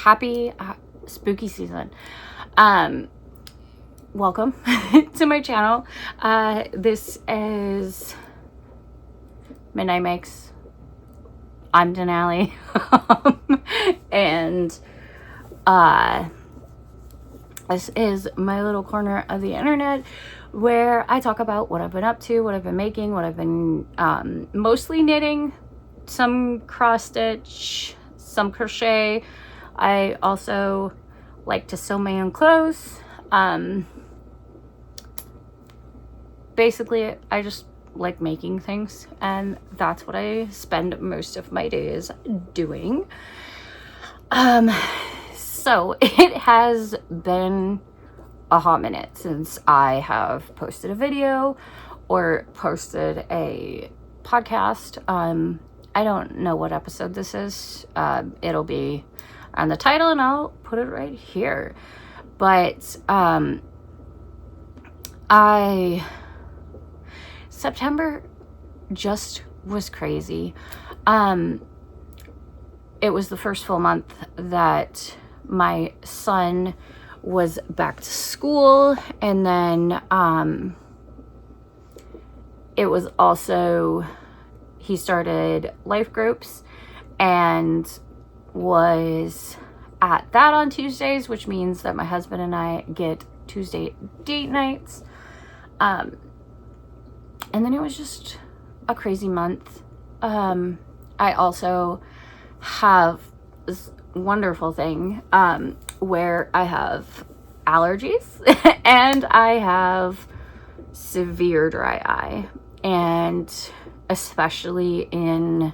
happy spooky season. Welcome to my channel. This is Midnight Makes. I'm Denali. And this is my little corner of the internet where I talk about what I've been up to, what I've been making, what I've been mostly knitting, some cross stitch, some crochet. I also like to sew my own clothes. Basically, I just like making things, and that's what I spend most of my days doing. So it has been a hot minute since I have posted a video or posted a podcast. I don't know what episode this is. It'll be on the title and I'll put it right here. But September just was crazy. It was the first full month that my son was back to school, and then it was also, he started life groups and was at that on Tuesdays, which means that my husband and I get Tuesday date nights. And then it was just a crazy month. I also have this wonderful thing where I have allergies and I have severe dry eye, and especially in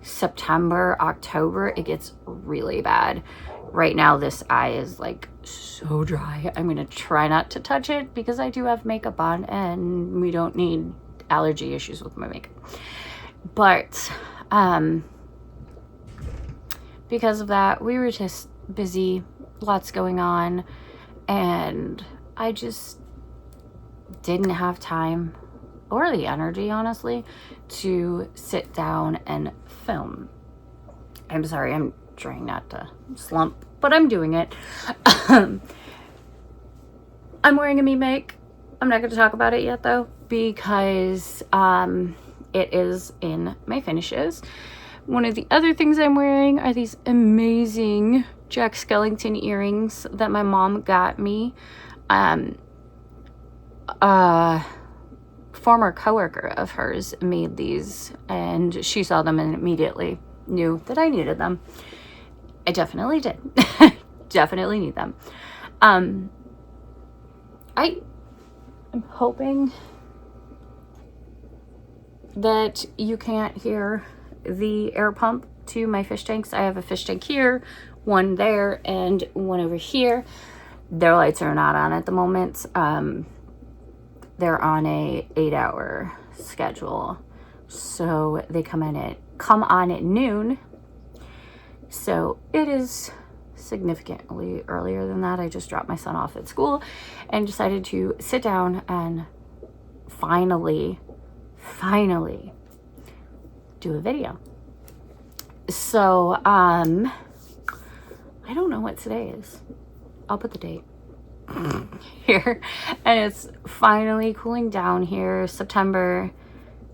September, October, it gets really bad. Right now this eye is like so dry. I'm gonna try not to touch it because I do have makeup on and we don't need allergy issues with my makeup. But because of that, we were just busy, lots going on, and I just didn't have time or the energy, honestly, to sit down and film. I'm sorry, I'm trying not to slump, but I'm doing it. I'm wearing a me make. I'm not going to talk about it yet though, because it is in my finishes. One of the other things I'm wearing are these amazing Jack Skellington earrings that my mom got me. Former coworker of hers made these, and she saw them and immediately knew that I needed them. I definitely did. Definitely need them. I'm hoping that you can't hear the air pump to my fish tanks. I have a fish tank here, one there, and one over here. Their lights are not on at the moment. They're on a 8-hour schedule, so they come on at noon. So it is significantly earlier than that. I just dropped my son off at school and decided to sit down and finally do a video. So I don't know what today is. I'll put the date here, and it's finally cooling down here. September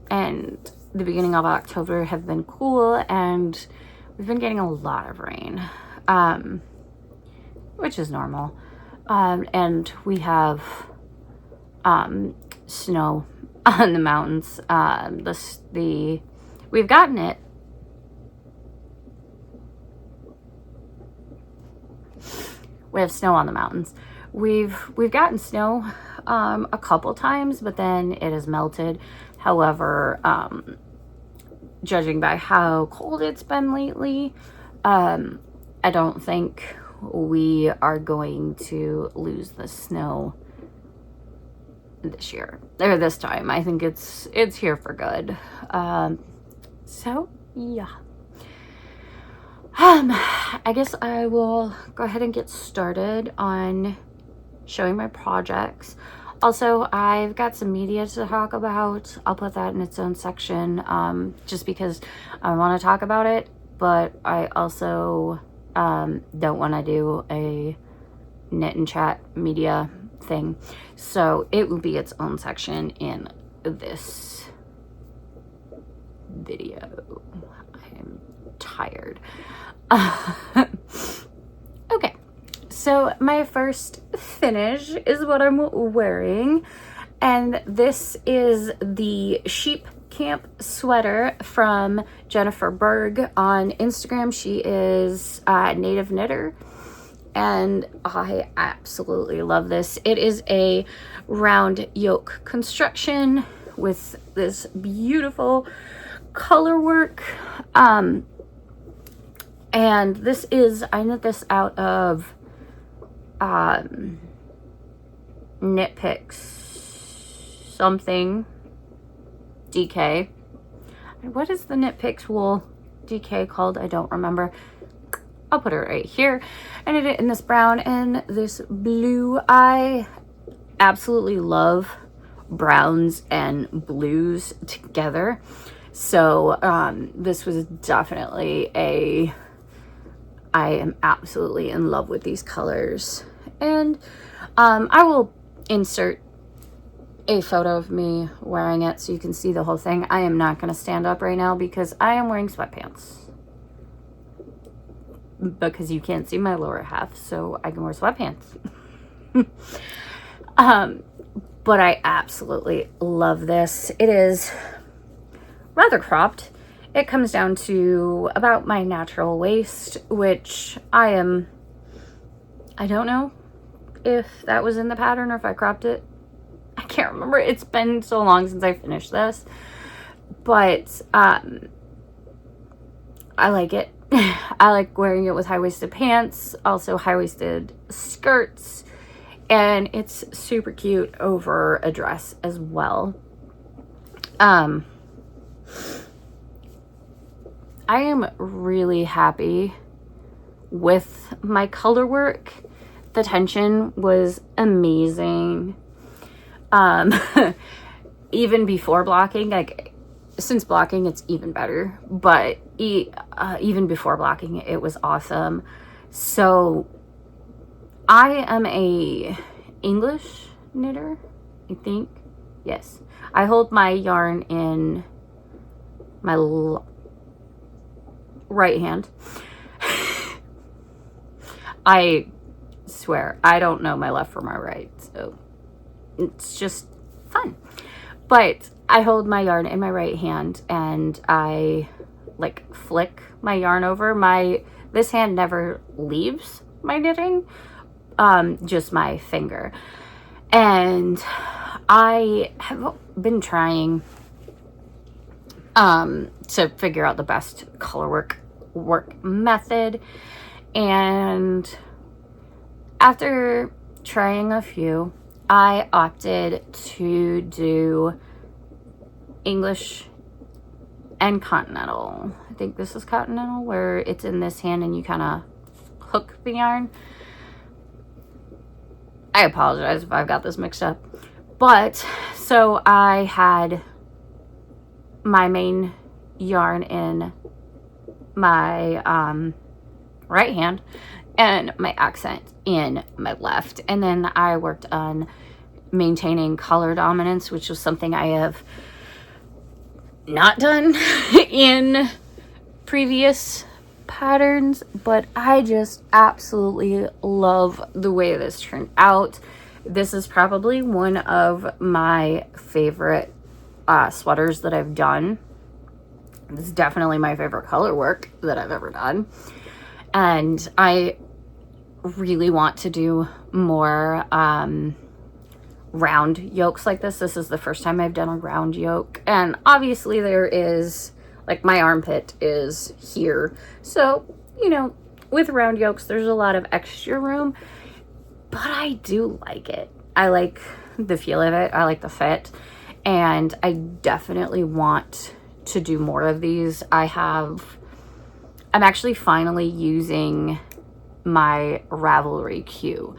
and the beginning of October have been cool, and we've been getting a lot of rain, which is normal. And we have snow on the mountains. We've gotten it. We have snow on the mountains. We've gotten snow a couple times, but then it has melted. However, judging by how cold it's been lately, I don't think we are going to lose the snow this year or this time. I think it's here for good. So yeah. I guess I will go ahead and get started on showing my projects. Also, I've got some media to talk about. I'll put that in its own section, just because I want to talk about it, but I also don't want to do a knit and chat media thing. So it will be its own section in this video. I am tired. Okay, so my first finish is what I'm wearing, and this is the Sheep Camp sweater from Jennifer Berg on Instagram. She is a native knitter, and I absolutely love this. It is a round yoke construction with this beautiful color work. And this is, I knit this out of Knit Picks something DK. What is the Knit Picks wool DK called? I don't remember. I'll put it right here. I knit it in this brown and this blue. I absolutely love browns and blues together. So this was definitely I am absolutely in love with these colors. And I will insert a photo of me wearing it so you can see the whole thing. I am not going to stand up right now because I am wearing sweatpants. Because you can't see my lower half, so I can wear sweatpants. But I absolutely love this. It is rather cropped. It comes down to about my natural waist, which I don't know if that was in the pattern or if I cropped it. I can't remember. It's been so long since I finished this. But I like it. I like wearing it with high-waisted pants, also high-waisted skirts, and it's super cute over a dress as well. I am really happy with my color work. The tension was amazing. Even before blocking, like since blocking it's even better, but even before blocking it was awesome. So I am a English knitter, I think. Yes, I hold my yarn in my right hand. I swear I don't know my left from my right, so it's just fun. But I hold my yarn in my right hand and I like flick my yarn over. This hand never leaves my knitting, just my finger. And I have been trying to figure out the best color work method, and after trying a few, I opted to do English and continental. I think this is continental, where it's in this hand and you kind of hook the yarn. I apologize if I've got this mixed up. But so I had my main yarn in my right hand and my accent in my left, and then I worked on maintaining color dominance, which was something I have not done in previous patterns, but I just absolutely love the way this turned out. This is probably one of my favorite sweaters that I've done. This is definitely my favorite color work that I've ever done, and I really want to do more round yokes like this. This is the first time I've done a round yoke, and obviously there is, like, my armpit is here, so you know, with round yokes there's a lot of extra room, but I do like it. I like the feel of it, I like the fit, and I definitely want to do more of these. I'm actually finally using my Ravelry queue,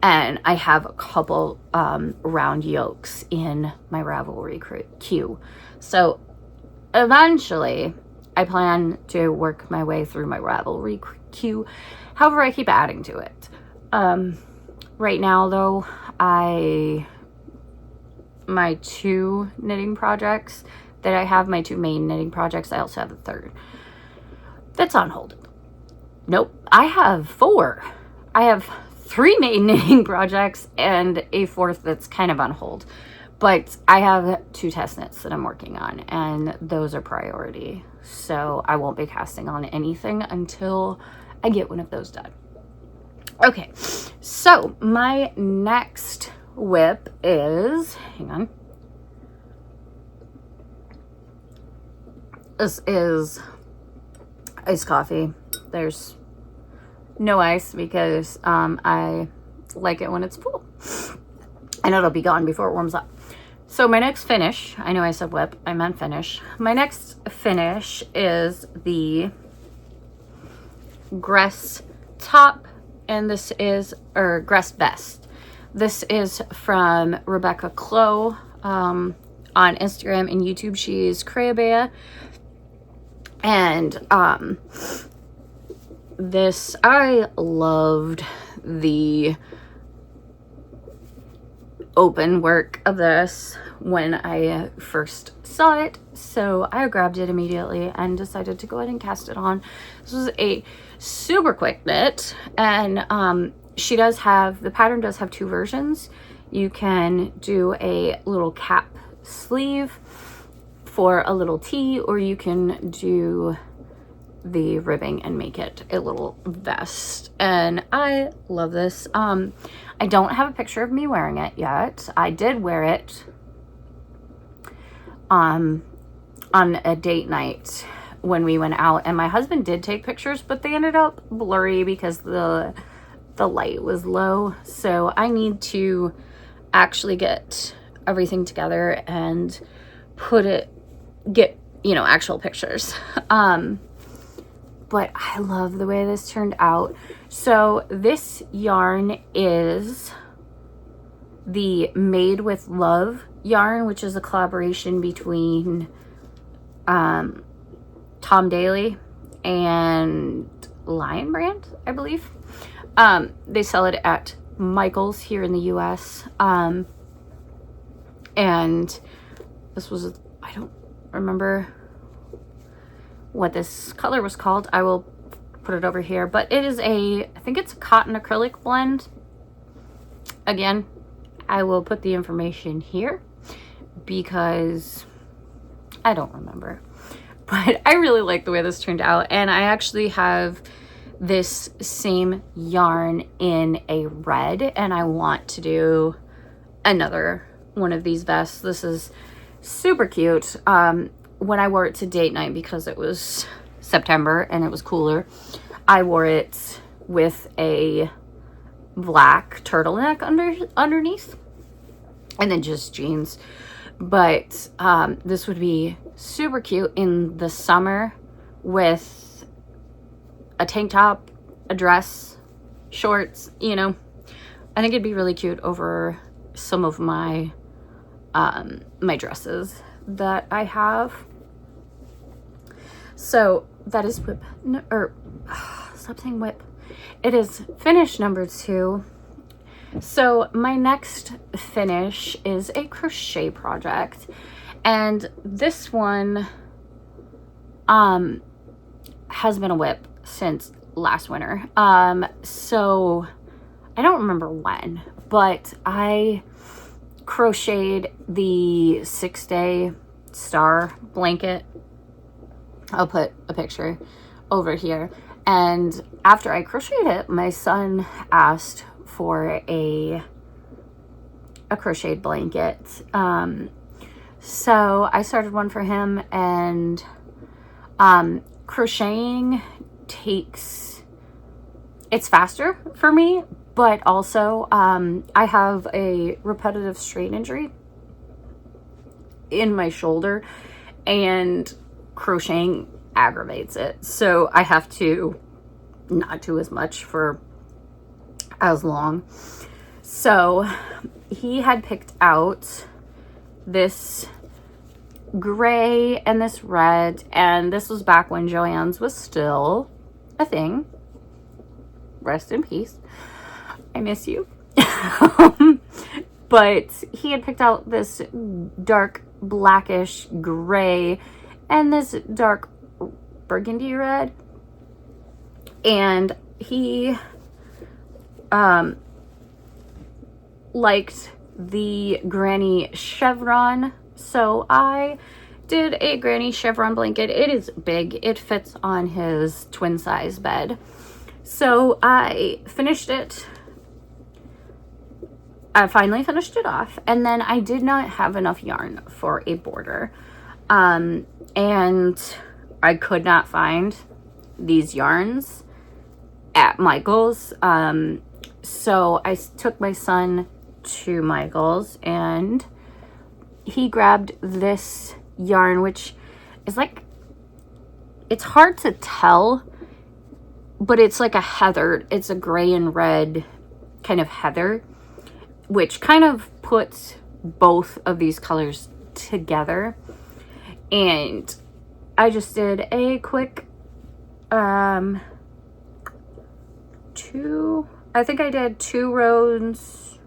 and I have a couple round yokes in my Ravelry queue. So eventually I plan to work my way through my Ravelry cute. However, I keep adding to it. Right now though, my 2 knitting projects that I have, my 2 main knitting projects, I also have a 3rd that's on hold. Nope, I have 4. I have 3 main knitting projects and a 4th that's kind of on hold. But I have 2 test knits that I'm working on, and those are priority. So I won't be casting on anything until I get one of those done. Okay, so my next whip is, hang on. This is iced coffee. There's no ice because I like it when it's full. And it'll be gone before it warms up. So my next finish, I know I said whip, I meant finish. My next finish is the Gress top, and this is, or Gress vest. This is from Rebecca Clow on Instagram and YouTube. She's Crochet. And this, I loved the open work of this when I first saw it, so I grabbed it immediately and decided to go ahead and cast it on. This was a super quick knit, and she does have, the pattern does have 2 versions. You can do a little cap sleeve for a little tee, or you can do the ribbing and make it a little vest, and I love this. I don't have a picture of me wearing it yet. I did wear it on a date night when we went out, and my husband did take pictures, but they ended up blurry because the light was low. So I need to actually get everything together and get, you know, actual pictures. But I love the way this turned out. So this yarn is the Made with Love yarn, which is a collaboration between Tom Daly and Lion Brand, I believe. They sell it at Michael's here in the US. And this was, I don't remember what this color was called. I will put it over here, but it is I think it's a cotton acrylic blend. Again, I will put the information here because I don't remember, but I really like the way this turned out. And I actually have this same yarn in a red, and I want to do another one of these vests. This is super cute. When I wore it to date night, because it was September and it was cooler, I wore it with a black turtleneck underneath, and then just jeans. But this would be super cute in the summer with a tank top, a dress, shorts, you know. I think it'd be really cute over some of my my dresses that I have. So that is whip, or stop saying whip. It is finish number 2. So my next finish is a crochet project, and this one has been a whip since last winter. So I don't remember when, but I crocheted the 6-day star blanket. I'll put a picture over here. And after I crocheted it, my son asked for a crocheted blanket. So I started one for him, and crocheting it's faster for me, but also I have a repetitive strain injury in my shoulder, and crocheting aggravates it. So I have to not do as much for as long. So he had picked out this gray and this red, and this was back when Joann's was still a thing. rest in peace. I miss you. But he had picked out this dark blackish gray and this dark burgundy red. And he liked the granny chevron. So I did a granny chevron blanket. It is big. It fits on his twin size bed. So I finished it. I finally finished it off, and then I did not have enough yarn for a border. And I could not find these yarns at Michael's. So I took my son to Michael's, and he grabbed this yarn, which is like, it's hard to tell, but it's like a heather. It's a gray and red kind of heather, which kind of puts both of these colors together. And I just did a quick I think I did 2 rounds.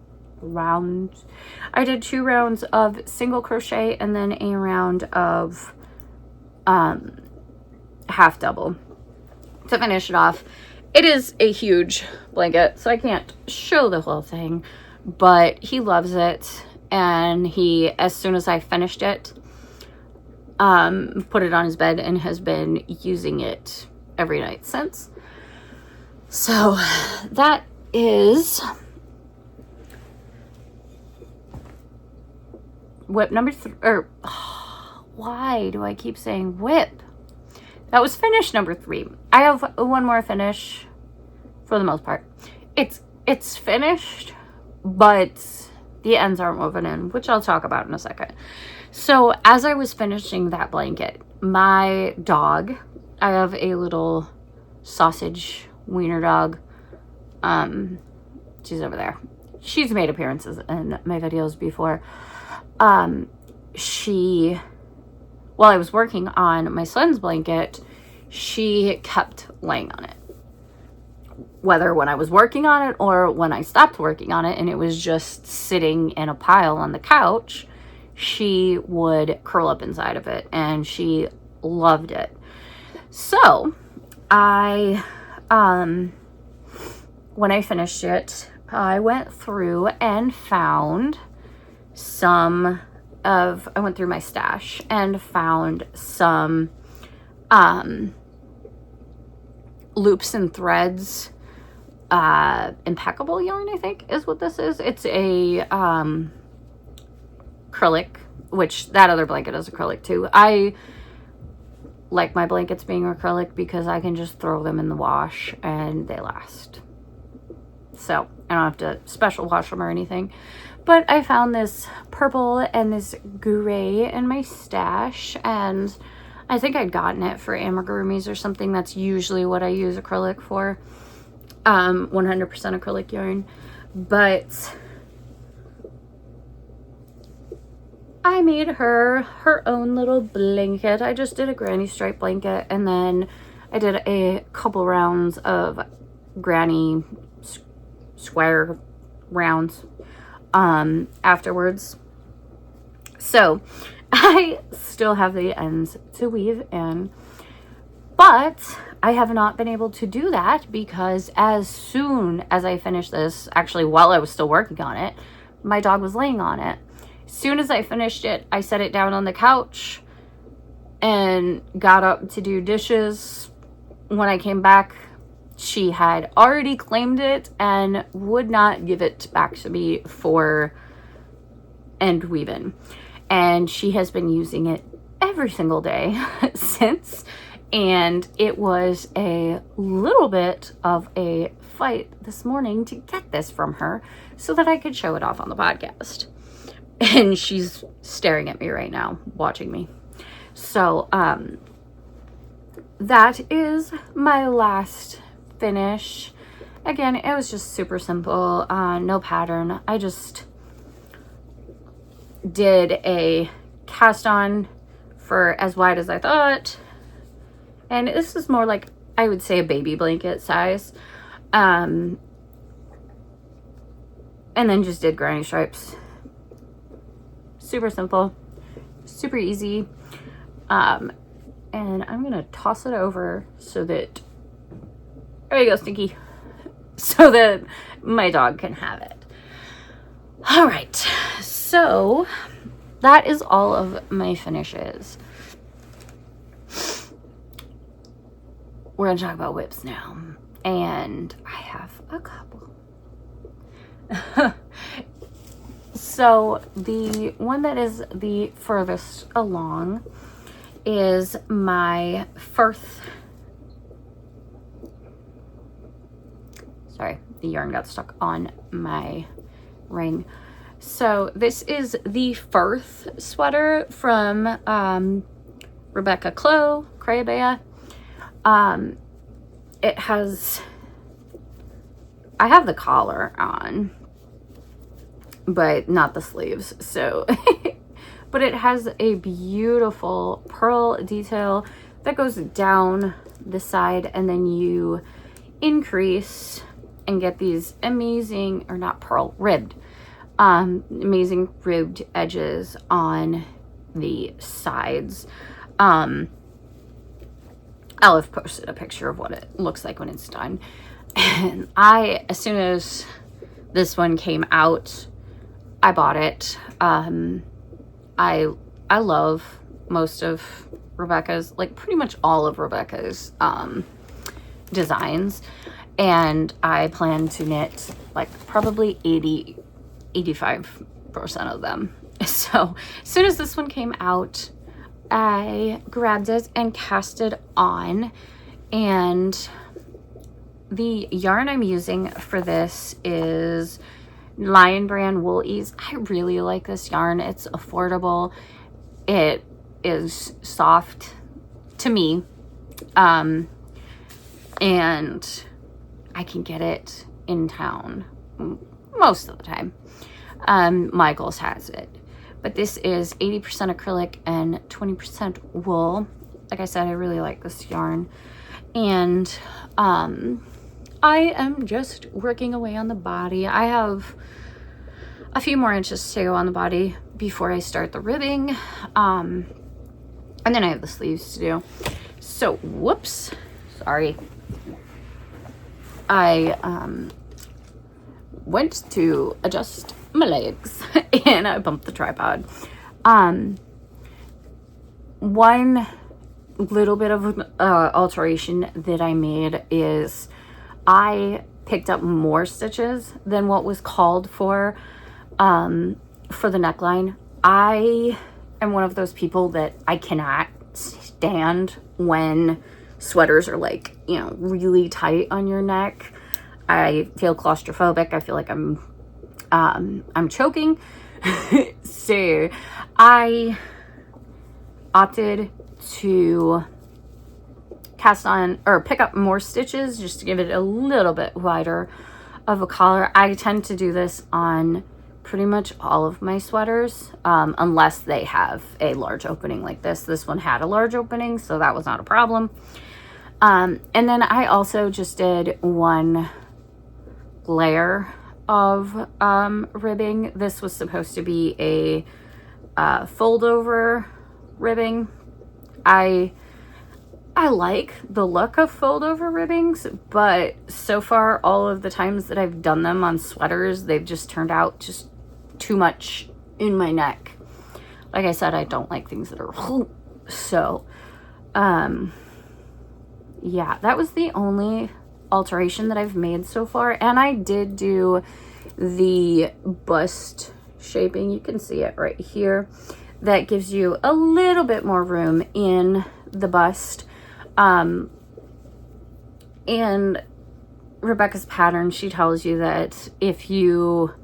I did 2 rounds of single crochet and then a round of half double to finish it off. It is a huge blanket, so I can't show the whole thing, but he loves it. And he, as soon as I finished it, put it on his bed and has been using it every night since. So that is whip number 3, or why do I keep saying whip? That was finish number 3. I have one more finish for the most part. It's finished, but the ends aren't woven in, which I'll talk about in a second. So as I was finishing that blanket, my dog, I have a little sausage wiener dog. She's over there. She's made appearances in my videos before. While I was working on my son's blanket, she kept laying on it. Whether when I was working on it or when I stopped working on it and it was just sitting in a pile on the couch, she would curl up inside of it, and she loved it. So when I finished it, I went through and found I went through my stash and found some loops and threads, impeccable yarn, I think is what this is. It's a acrylic, which that other blanket is acrylic too. I like my blankets being acrylic because I can just throw them in the wash and they last. So I don't have to special wash them or anything. But I found this purple and this gray in my stash, and I think I'd gotten it for amigurumis or something. That's usually what I use acrylic for. 100% acrylic yarn. But I made her own little blanket. I just did a granny stripe blanket, and then I did a couple rounds of granny square rounds afterwards. So I still have the ends to weave in, but I have not been able to do that because as soon as I finished this, actually while I was still working on it, my dog was laying on it. As soon as I finished it, I set it down on the couch and got up to do dishes. When I came back, she had already claimed it and would not give it back to me for end weaving. And she has been using it every single day since. And it was a little bit of a fight this morning to get this from her so that I could show it off on the podcast. And she's staring at me right now, watching me. So, that is my last finish. Again, it was just super simple, no pattern. I just did a cast on for as wide as I thought, and this is more like, I would say, a baby blanket size. And then just did granny stripes. Super simple, super easy. And I'm gonna toss it over so that, there you go, Stinky, so that my dog can have it. All right, so that is all of my finishes. We're gonna talk about whips now, and I have a couple. So the one that is the furthest along is my Firth. Sorry, the yarn got stuck on my ring. So this is the Firth sweater from Rebecca Crochet. It has, I have the collar on, but not the sleeves, so but it has a beautiful pearl detail that goes down the side, and then you increase and get these amazing, or not pearl, ribbed, amazing ribbed edges on the sides. I'll have posted a picture of what it looks like when it's done. And as soon as this one came out, I bought it. I love most of Rebecca's, like pretty much all of Rebecca's designs, and I plan to knit like probably 85% of them. So as soon as this one came out, I grabbed it and cast it on, and the yarn I'm using for this is Lion Brand Wool Ease. I really like this yarn. It's affordable. It is soft to me. And I can get it in town most of the time. Michael's has it. But this is 80% acrylic and 20% wool. Like I said, I really like this yarn. And I am just working away on the body. I have a few more inches to go on the body before I start the ribbing. And then I have the sleeves to do. So, whoops, sorry. I went to adjust my legs and I bumped the tripod. One little bit of alteration that I made is I picked up more stitches than what was called for the neckline. I am one of those people that I cannot stand when sweaters are like, you know, really tight on your neck. I feel claustrophobic. I feel like I'm choking. So I opted to cast on or pick up more stitches just to give it a little bit wider of a collar. I tend to do this on pretty much all of my sweaters, unless they have a large opening like this. This one had a large opening, so that was not a problem. And then I also just did one layer of ribbing. This was supposed to be a fold over ribbing. I like the look of fold over ribbings, but so far all of the times that I've done them on sweaters, they've just turned out just too much in my neck. Like I said, I don't like things that are so yeah, that was the only alteration that I've made so far. And I did do the bust shaping. You can see it right here. That gives you a little bit more room in the bust. And Rebecca's pattern, she tells you that if your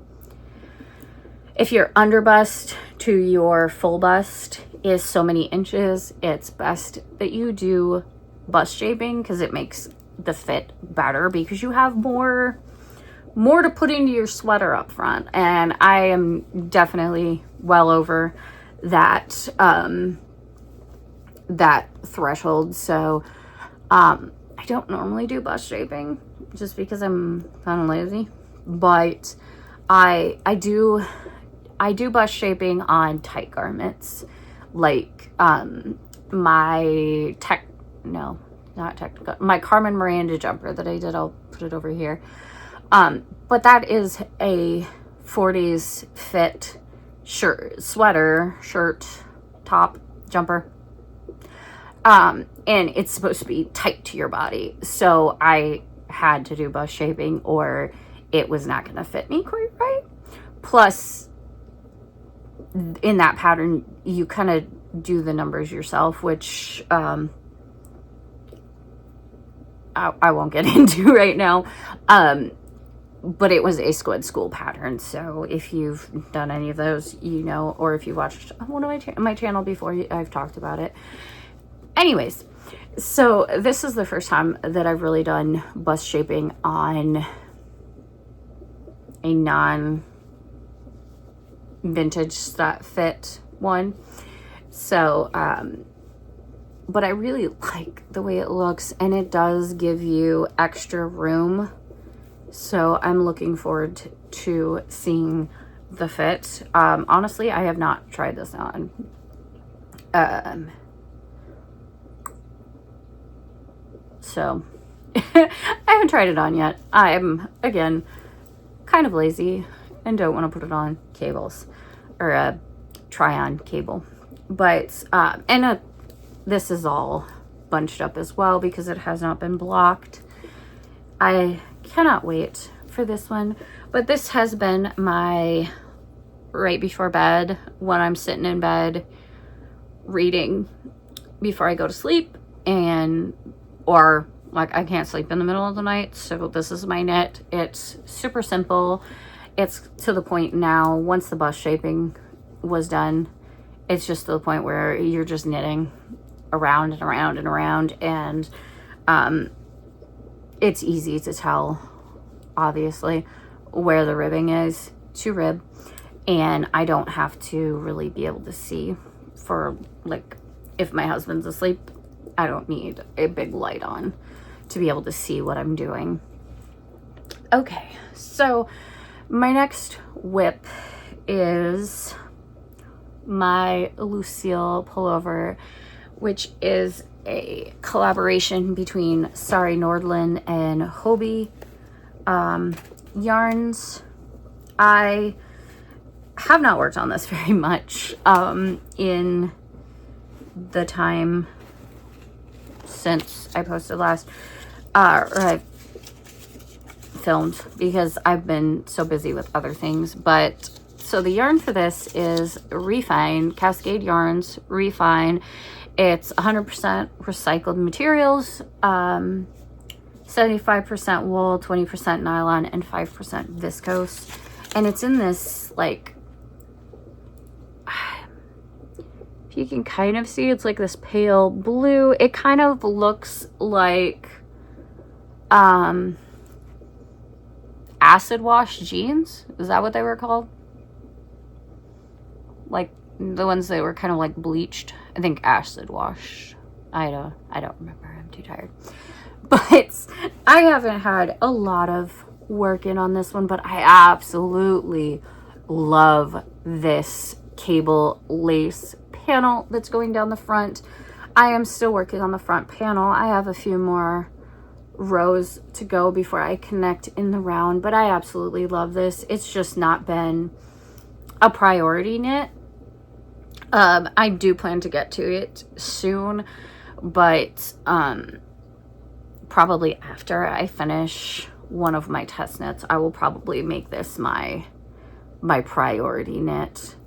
under bust to your full bust is so many inches, it's best that you do bust shaping, because it makes the fit better, because you have more to put into your sweater up front. And I am definitely well over that that threshold. So I don't normally do bust shaping just because I'm kind of lazy. But I do bust shaping on tight garments, like my my Carmen Miranda jumper that I did. I'll put it over here. But that is a 40s fit shirt, top, jumper. And it's supposed to be tight to your body. So I had to do bust shaping or it was not going to fit me quite right. Plus, in that pattern, you kind of do the numbers yourself, which I won't get into right now. But it was a squid school pattern. So if you've done any of those, you know, or if you watched one of my channel before, I've talked about it. Anyways, so this is the first time that I've really done bust shaping on a non-vintage that fit one. So, but I really like the way it looks, and it does give you extra room. So I'm looking forward to seeing the fit. Honestly, I have not tried this on. So I haven't tried it on yet. I'm, again, kind of lazy and don't want to put it on cables or a try-on cable. But, this is all bunched up as well because it has not been blocked. I cannot wait for this one. But this has been my right before bed, when I'm sitting in bed reading before I go to sleep, or like I can't sleep in the middle of the night, so this is my knit. It's super simple. It's to the point now, once the bust shaping was done, it's just to the point where you're just knitting around and around and around, and it's easy to tell, obviously, where the ribbing is to rib, and I don't have to really be able to see for, like, if my husband's asleep, I don't need a big light on to be able to see what I'm doing. Okay, so my next whip is my Lucille pullover, which is a collaboration between Sari Nordlund and Hobie yarns. I have not worked on this very much in the time since I posted last, or I filmed, because I've been so busy with other things. But so the yarn for this is Refine, Cascade Yarns Refine. It's 100% recycled materials, 75% wool, 20% nylon, and 5% viscose. And it's in this, like, if you can kind of see, it's like this pale blue. It kind of looks like acid wash jeans. Is that what they were called? Like the ones that were kind of like bleached. I think acid wash. I don't remember. I'm too tired. But I haven't had a lot of work in on this one, but I absolutely love this cable lace panel that's going down the front. I am still working on the front panel. I have a few more rows to go before I connect in the round, but I absolutely love this. It's just not been a priority knit. I do plan to get to it soon, but probably after I finish one of my test knits, I will probably make this my priority knit,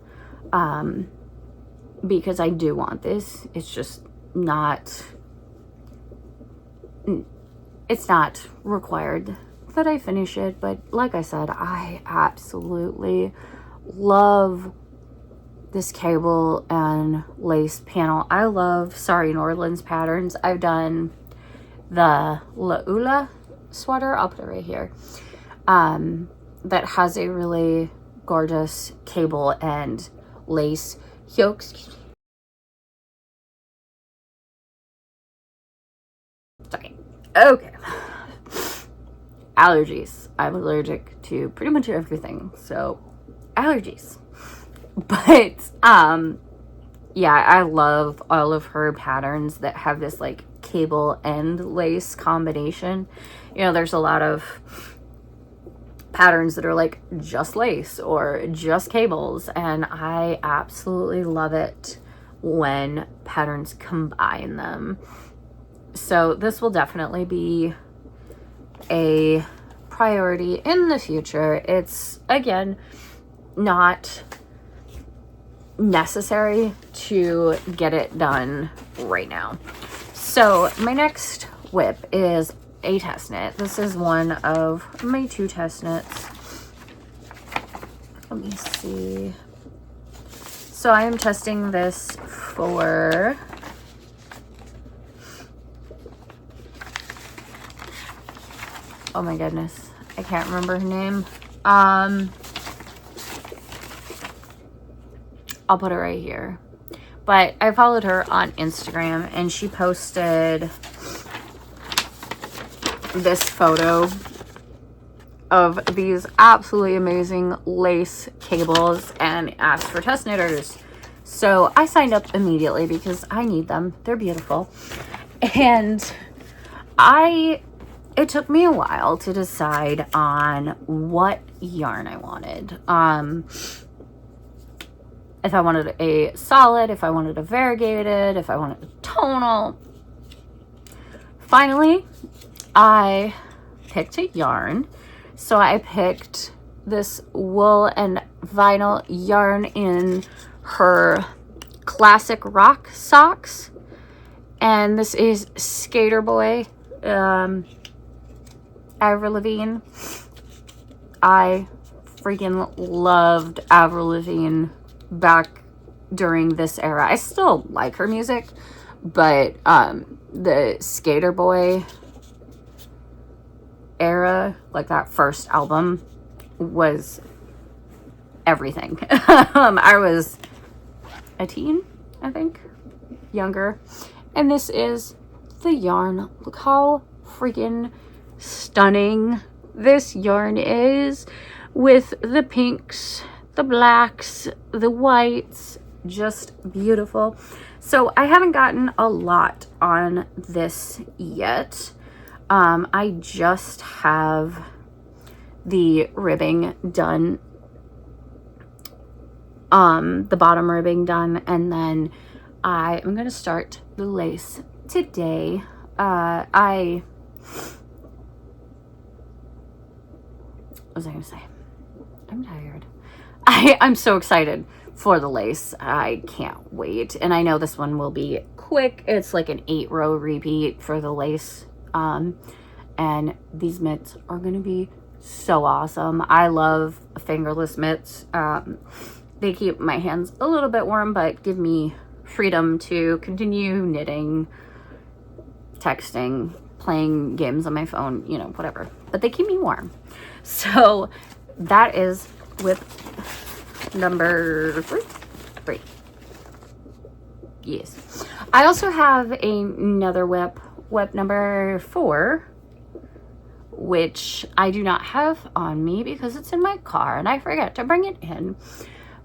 because I do want this. It's just not, it's not required that I finish it, but like I said, I absolutely love this cable and lace panel. I love Sari Nordlund's patterns. I've done the Laula sweater, I'll put it right here, that has a really gorgeous cable and lace yokes. Sorry. Okay. allergies. I'm allergic to pretty much everything, so allergies. But yeah, I love all of her patterns that have this like cable and lace combination. You know, there's a lot of patterns that are like just lace or just cables, and I absolutely love it when patterns combine them. So this will definitely be a priority in the future. It's, again, not necessary to get it done right now. So my next whip is a test knit. This is one of my 2 test knits. Let me see. So I am testing this for oh my goodness, I can't remember her name. I'll put it right here. But I followed her on Instagram, and she posted this photo of these absolutely amazing lace cables and asked for test knitters. So I signed up immediately because I need them. They're beautiful. And it took me a while to decide on what yarn I wanted. If I wanted a solid, if I wanted a variegated, if I wanted a tonal. Finally, I picked a yarn. So I picked this wool and vinyl yarn in her classic rock socks. And this is Skater Boy, Avril Lavigne. I freaking loved Avril Lavigne back during this era. I still like her music, but the Skater Boy era, like that first album, was everything. I was a teen, I think, younger, and this is the yarn. Look how freaking stunning this yarn is, with the pinks, the blacks, the whites, just beautiful. So I haven't gotten a lot on this yet. I just have the ribbing done, the bottom ribbing done, and then I am going to start the lace today. What was I going to say? I'm tired. I'm so excited for the lace. I can't wait. And I know this one will be quick. It's like an 8-row repeat for the lace. And these mitts are going to be so awesome. I love fingerless mitts. They keep my hands a little bit warm, but give me freedom to continue knitting, texting, playing games on my phone, you know, whatever. But they keep me warm. So that is whip number 3. Yes. I also have another whip number 4, which I do not have on me because it's in my car and I forget to bring it in.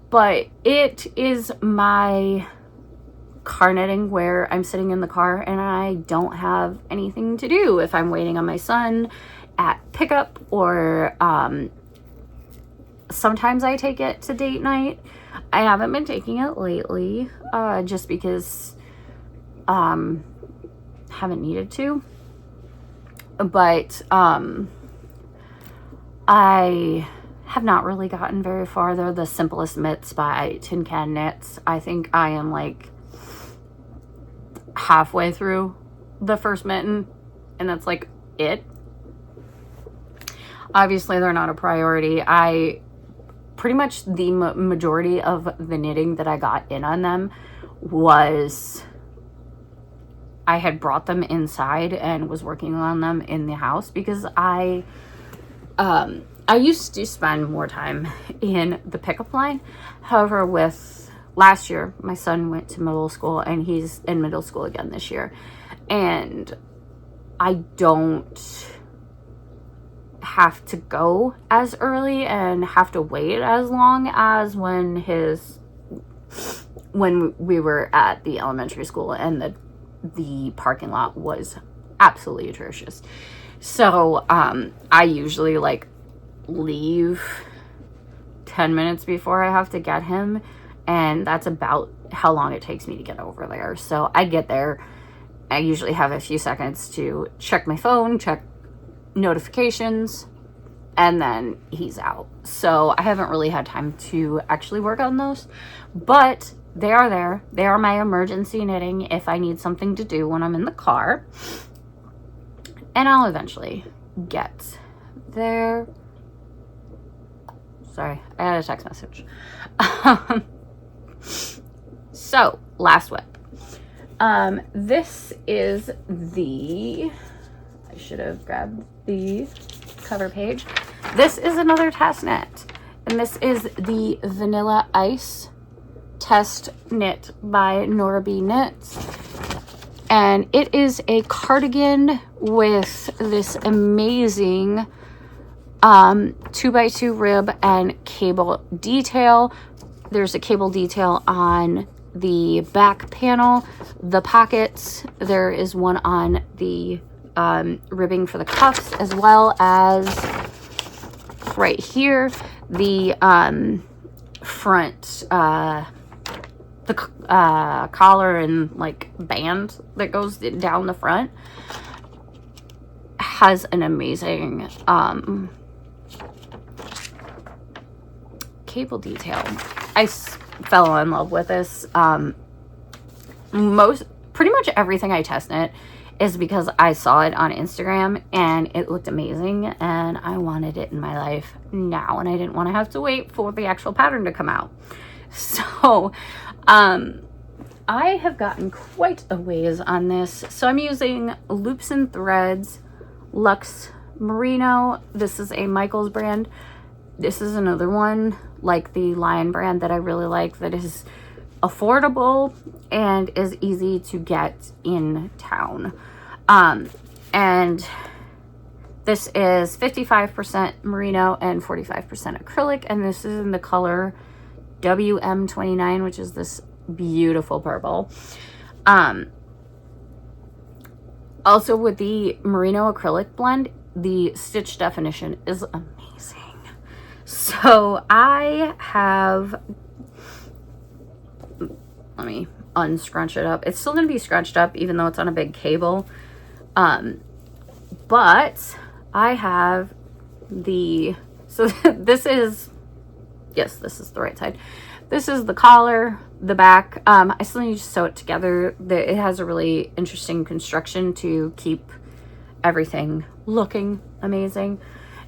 But it is my car knitting where I'm sitting in the car and I don't have anything to do. If I'm waiting on my son at pickup, or sometimes I take it to date night. I haven't been taking it lately, just because haven't needed to. But I have not really gotten very far. They're the Simplest Mitts by Tin Can Knits. I think I am like halfway through the first mitten, and that's like it. Obviously, they're not a priority. Pretty much the majority of the knitting that I got in on them was I had brought them inside and was working on them in the house, because I used to spend more time in the pickup line. However, with last year, my son went to middle school and he's in middle school again this year. And I don't have to go as early and have to wait as long as when we were at the elementary school, and the parking lot was absolutely atrocious. So I usually like leave 10 minutes before I have to get him, and that's about how long it takes me to get over there. So I get there, I usually have a few seconds to check my phone, check notifications, and then he's out. So I haven't really had time to actually work on those, but they are there. They are my emergency knitting if I need something to do when I'm in the car, and I'll eventually get there. Sorry, I had a text message. So, last whip. This is the, I should have grabbed the cover page. This is another test knit, and this is the Vanilla Ice Test Knit by Nora B Knits. And it is a cardigan with this amazing 2x2 rib and cable detail. There's a cable detail on the back panel, the pockets. There is one on the ribbing for the cuffs, as well as right here, the front, the collar and like band that goes down the front has an amazing cable detail. I fell in love with this. Pretty much everything I test knit is because I saw it on Instagram and it looked amazing and I wanted it in my life now, and I didn't want to have to wait for the actual pattern to come out. So I have gotten quite a ways on this. So I'm using Loops and Threads Luxe Merino. This is a Michaels brand. This is another one like the Lion brand that I really like, that is affordable and is easy to get in town. And this is 55% merino and 45% acrylic, and this is in the color WM29, which is this beautiful purple. Also with the merino acrylic blend, the stitch definition is amazing. So I have, let me unscrunch it up. It's still going to be scrunched up even though it's on a big cable. But I have the, so this is, yes, this is the right side. This is the collar, the back. I still need to sew it together. It has a really interesting construction to keep everything looking amazing.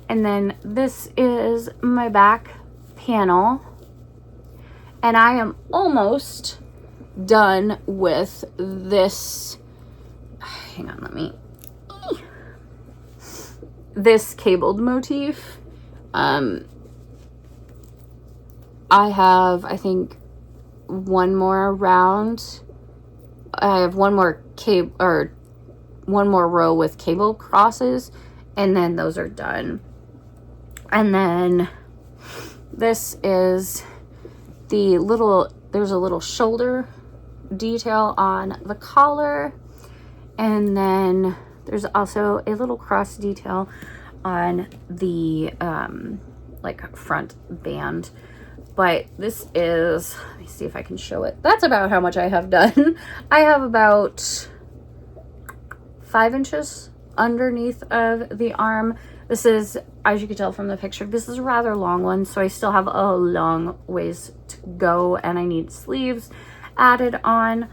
And then this is my back panel. And I am almost done with this. Hang on, let me. This cabled motif. I have, I think, one more round. I have one more cable, or one more row with cable crosses, and then those are done. And then this is the little, there's a little shoulder detail on the collar, and then there's also a little cross detail on the like front band. But this is, let me see if I can show it. That's about how much I have done. I have about 5 inches underneath of the arm. This is, as you can tell from the picture, this is a rather long one, so I still have a long ways to go, and I need sleeves added on.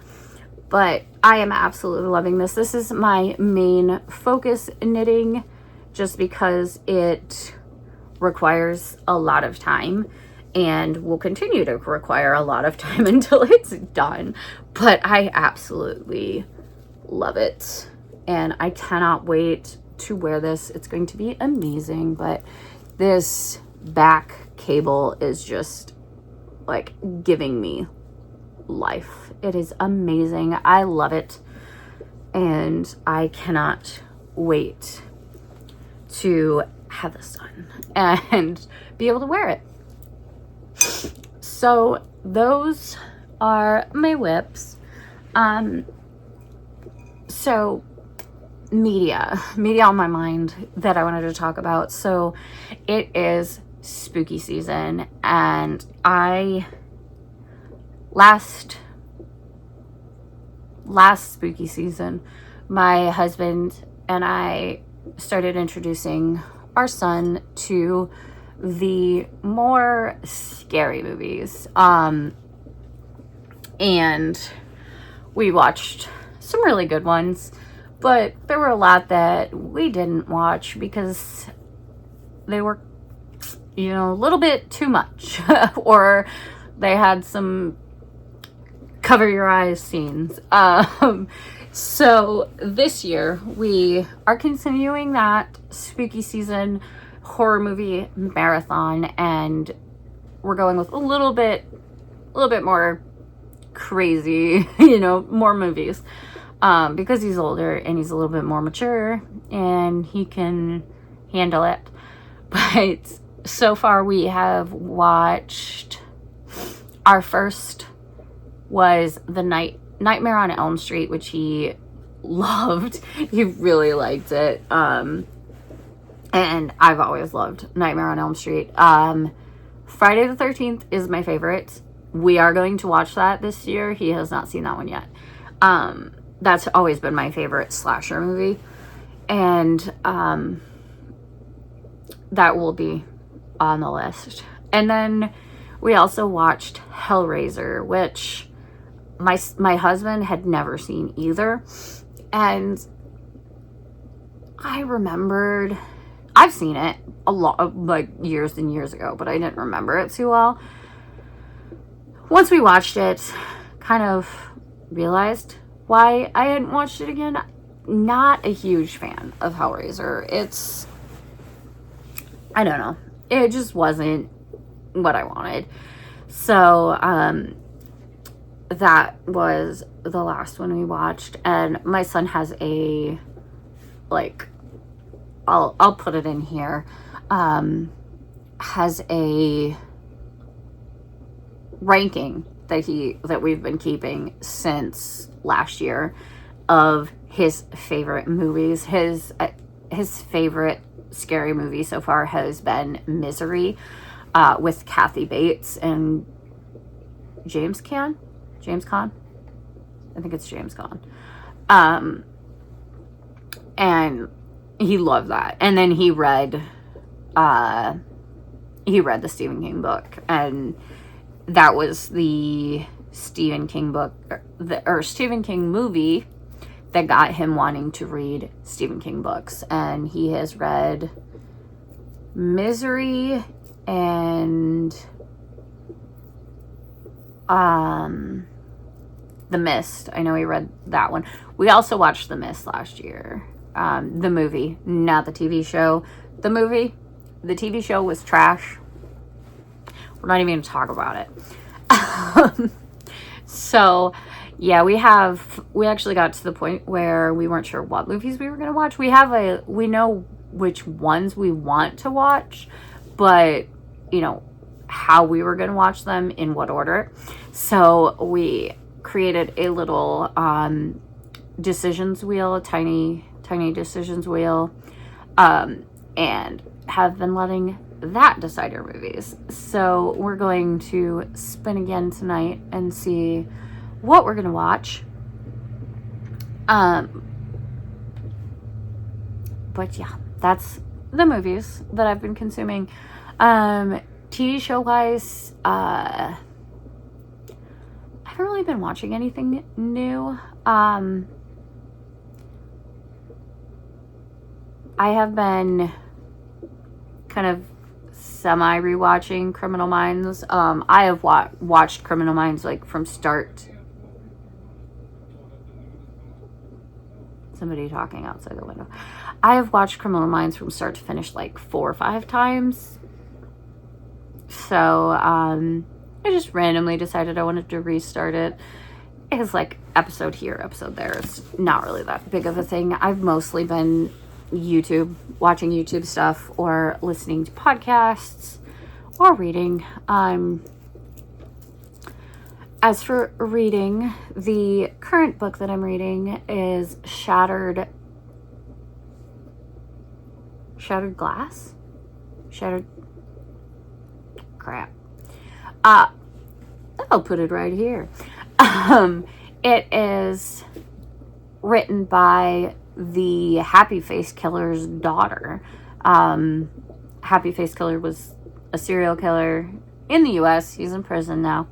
But I am absolutely loving this. This is my main focus knitting, just because it requires a lot of time and will continue to require a lot of time until it's done. But I absolutely love it, and I cannot wait to wear this. It's going to be amazing. But this back cable is just like giving me life. It is amazing. I love it, and I cannot wait to have this done and be able to wear it. So those are my whips. So media on my mind that I wanted to talk about. So it is spooky season, and last spooky season, my husband and I started introducing our son to the more scary movies. And we watched some really good ones, but there were a lot that we didn't watch because they were, you know, a little bit too much, or they had some cover your eyes scenes. So this year we are continuing that spooky season horror movie marathon, and we're going with a little bit more crazy, you know, more movies, because he's older and he's a little bit more mature and he can handle it. But so far we have watched, our first was the Nightmare on Elm Street, which he loved. He really liked it. And I've always loved Nightmare on Elm Street. Friday the 13th is my favorite. We are going to watch that this year. He has not seen that one yet. That's always been my favorite slasher movie. And that will be on the list. And then we also watched Hellraiser, which my husband had never seen either. And I remembered, I've seen it a lot, like years and years ago, but I didn't remember it too well. Once we watched it, kind of realized why I hadn't watched it again. Not a huge fan of Hellraiser. It's, I don't know, it just wasn't what I wanted. So that was the last one we watched, and my son has a, like, I'll put it in here, has a ranking that we've been keeping since last year of his favorite movies. His favorite scary movie so far has been Misery, with Kathy Bates and James Caan. I think it's James Caan. And he loved that. And then he read the Stephen King book, and that was the Stephen King book, or Stephen King movie, that got him wanting to read Stephen King books. And he has read Misery and The Mist. I know he read that one. We also watched The Mist last year. The movie, not the TV show. The movie, the TV show was trash. We're not even going to talk about it. So, yeah, we actually got to the point where we weren't sure what movies we were going to watch. We know which ones we want to watch, but, you know, how we were going to watch them, in what order. So we created a little decisions wheel, a tiny decisions wheel, and have been letting that decide our movies. So we're going to spin again tonight and see what we're going to watch. But yeah, that's the movies that I've been consuming. TV show wise, I haven't really been watching anything new. I have been kind of semi-rewatching Criminal Minds. I have watched Criminal Minds, like, from start. Somebody talking outside the window. I have watched Criminal Minds from start to finish, like, 4 or 5 times. So, I just randomly decided I wanted to restart it. It's like episode here, episode there. It's not really that big of a thing. I've mostly been YouTube, watching YouTube stuff, or listening to podcasts, or reading. As for reading, the current book that I'm reading is Shattered Glass? Shattered crap. I'll put it right here. It is written by the Happy Face Killer's daughter. Happy Face Killer was a serial killer in the US. He's in prison now.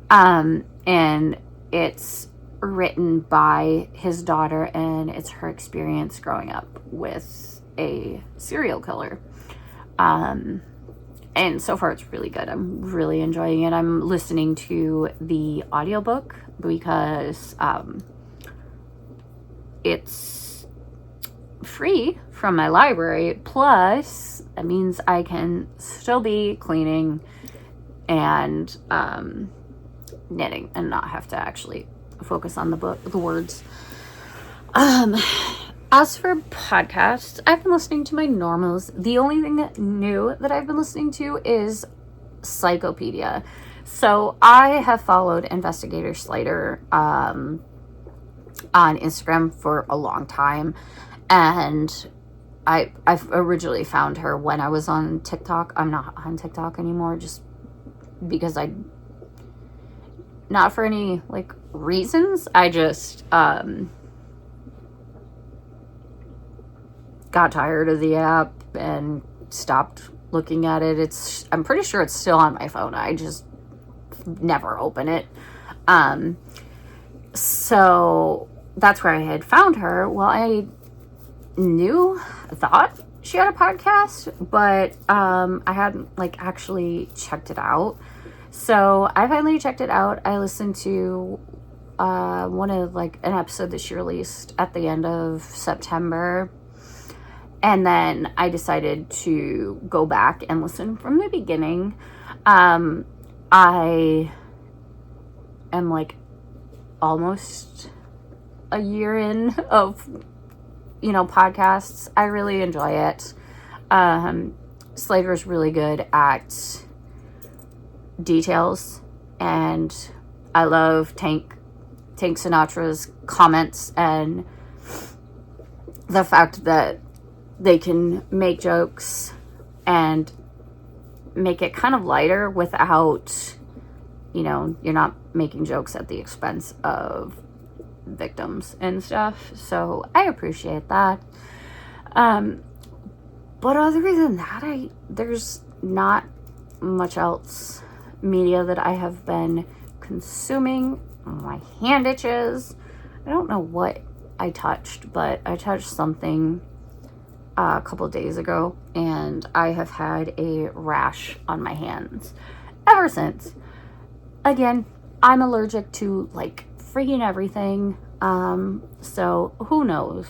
And it's written by his daughter, and it's her experience growing up with a serial killer. And so far it's really good. I'm really enjoying it. I'm listening to the audiobook because it's free from my library. Plus, that means I can still be cleaning and knitting and not have to actually focus on the words. As for podcasts, I've been listening to my normals. The only thing new that I've been listening to is Psychopedia. So I have followed Investigator Slater on Instagram for a long time, and I've originally found her when I was on TikTok. I'm not on TikTok anymore, just because not for any like reasons. I just got tired of the app and stopped looking at it. I'm pretty sure it's still on my phone. I just never open it. So that's where I had found her. Well, I thought she had a podcast, but I hadn't like actually checked it out. So I finally checked it out. I listened to an episode that she released at the end of September. And then I decided to go back and listen from the beginning. I am like almost a year in of, podcasts. I really enjoy it. Slater's really good at details, and I love Tank Sinatra's comments and the fact that they can make jokes and make it kind of lighter without, you're not making jokes at the expense of victims and stuff. So I appreciate that. But other than that, there's not much else media that I have been consuming. My hand itches. I don't know what I touched, but I touched something a couple days ago, and I have had a rash on my hands ever since. Again, I'm allergic to like freaking everything, so who knows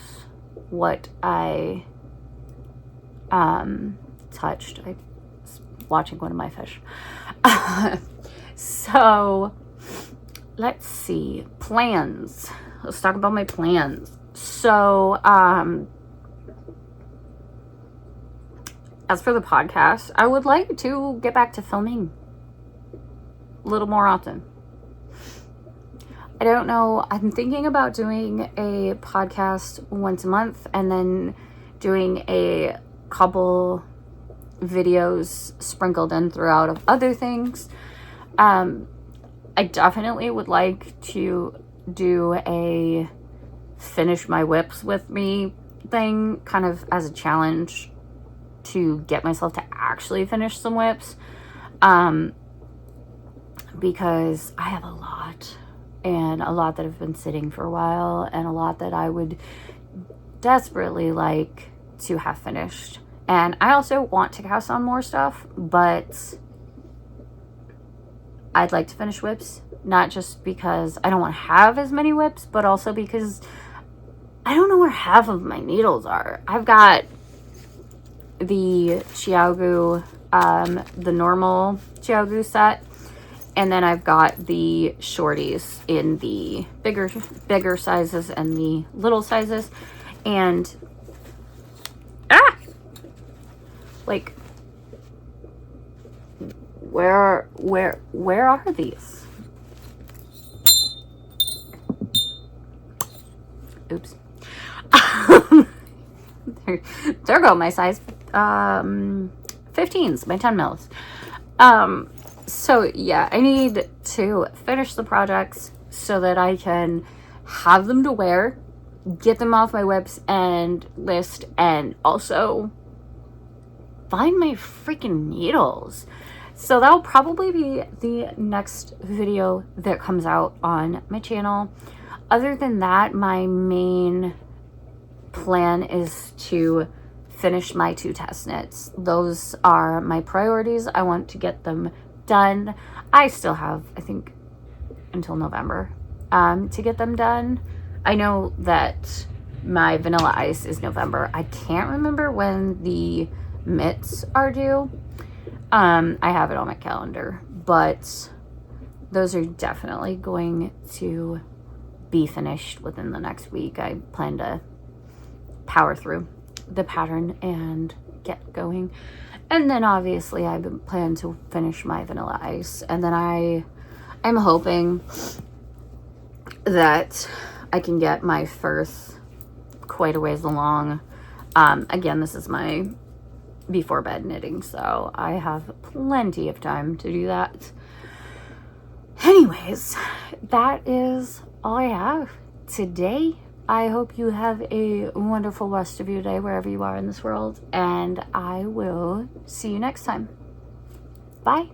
what I touched. I was watching one of my fish. So let's see, plans. Let's talk about my plans. So as for the podcast, I would like to get back to filming a little more often. I don't know. I'm thinking about doing a podcast once a month and then doing a couple videos sprinkled in throughout of other things. I definitely would like to do a finish my whips with me thing, kind of as a challenge to get myself to actually finish some whips, because I have a lot that have been sitting for a while, and a lot that I would desperately like to have finished. And I also want to cast on more stuff, but I'd like to finish whips, not just because I don't want to have as many whips, but also because I don't know where half of my needles are. I've got the Chiaogu, the normal Chiaogu set, and then I've got the shorties in the bigger sizes and the little sizes, and Like, where are these? Oops. there go my size 15s, my 10 mils. So yeah, I need to finish the projects so that I can have them to wear, get them off my whips and list, and also find my freaking needles. So that'll probably be the next video that comes out on my channel. Other than that, my main plan is to finish my 2 test knits. Those are my priorities. I want to get them done. I still have, I think, until November to get them done. I know that my vanilla ice is November. I can't remember when the mitts are due. I have it on my calendar, but those are definitely going to be finished within the next week. I plan to power through the pattern and get going. And then obviously I plan to finish my vanilla ice. And then I'm hoping that I can get my first quite a ways along. Again, this is my before bed knitting, so I have plenty of time to do that. Anyways, that is all I have today. I hope you have a wonderful rest of your day wherever you are in this world, and I will see you next time. Bye.